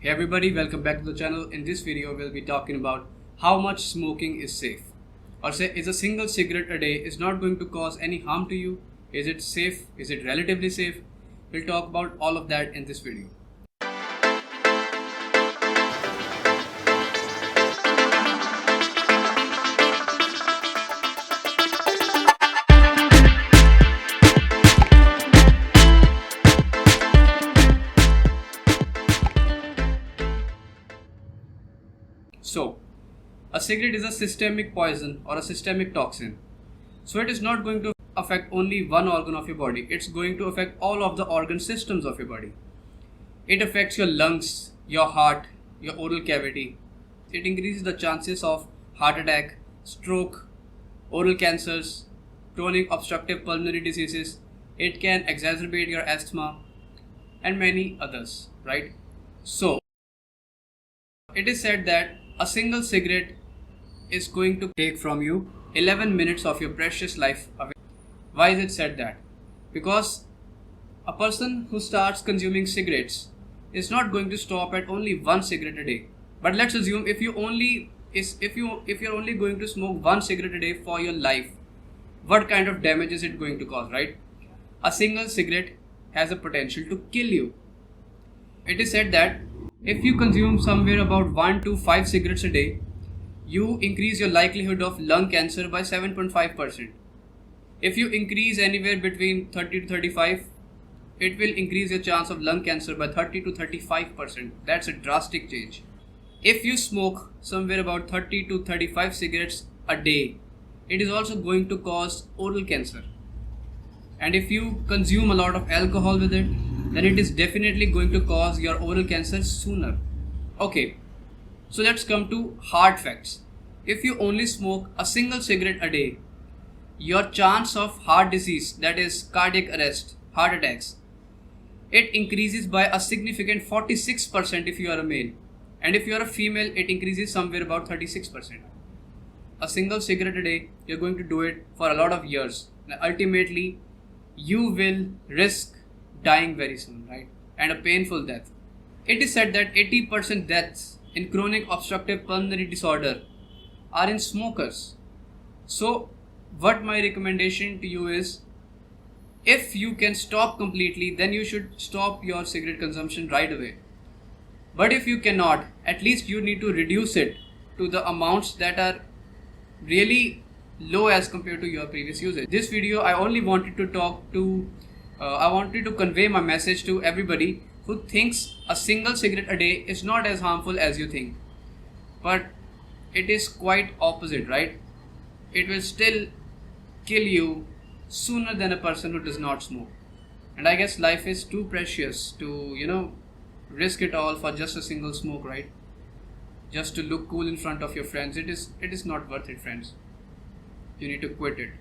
Hey everybody, welcome back to the channel. In this video, we'll be talking about how much smoking is safe. Or say, is a single cigarette a day is not going to cause any harm to you? Is it safe? Is it relatively safe? We'll talk about all of that in this video. So, a cigarette is a systemic poison or a systemic toxin. So it is not going to affect only one organ of your body. It's going to affect all of the organ systems of your body. It affects your lungs, your heart, your oral cavity. It increases the chances of heart attack, stroke, oral cancers, chronic obstructive pulmonary diseases. It can exacerbate your asthma and many others, right? So, it is said that a single cigarette is going to take from you 11 minutes of your precious life away. Why is it said that? Because a person who starts consuming cigarettes is not going to stop at only one cigarette a day. But let's assume if you're only going to smoke one cigarette a day for your life, what kind of damage is it going to cause, right? A single cigarette has a potential to kill you. It is said that if you consume somewhere about 1 to 5 cigarettes a day, you increase your likelihood of lung cancer by 7.5%. If you increase anywhere between 30 to 35, it will increase your chance of lung cancer by 30 to 35%. That's a drastic change. If you smoke somewhere about 30 to 35 cigarettes a day, it is also going to cause oral cancer. And if you consume a lot of alcohol with it, then it is definitely going to cause your oral cancer sooner. Okay, so let's come to hard facts. If you only smoke a single cigarette a day, your chance of heart disease, that is cardiac arrest, heart attacks, it increases by a significant 46% if you are a male. And if you are a female, it increases somewhere about 36%. A single cigarette a day, you're going to do it for a lot of years. And ultimately, you will risk dying very soon, right? And a painful death. It is said that 80% deaths in chronic obstructive pulmonary disorder are in smokers. So, what my recommendation to you is, if you can stop completely, then you should stop your cigarette consumption right away. But if you cannot, at least you need to reduce it to the amounts that are really low as compared to your previous usage. This video, I only wanted to I wanted to convey my message to everybody who thinks a single cigarette a day is not as harmful as you think. But it is quite opposite, right? It will still kill you sooner than a person who does not smoke. And I guess life is too precious to, risk it all for just a single smoke, right? Just to look cool in front of your friends. It is not worth it, friends. You need to quit it.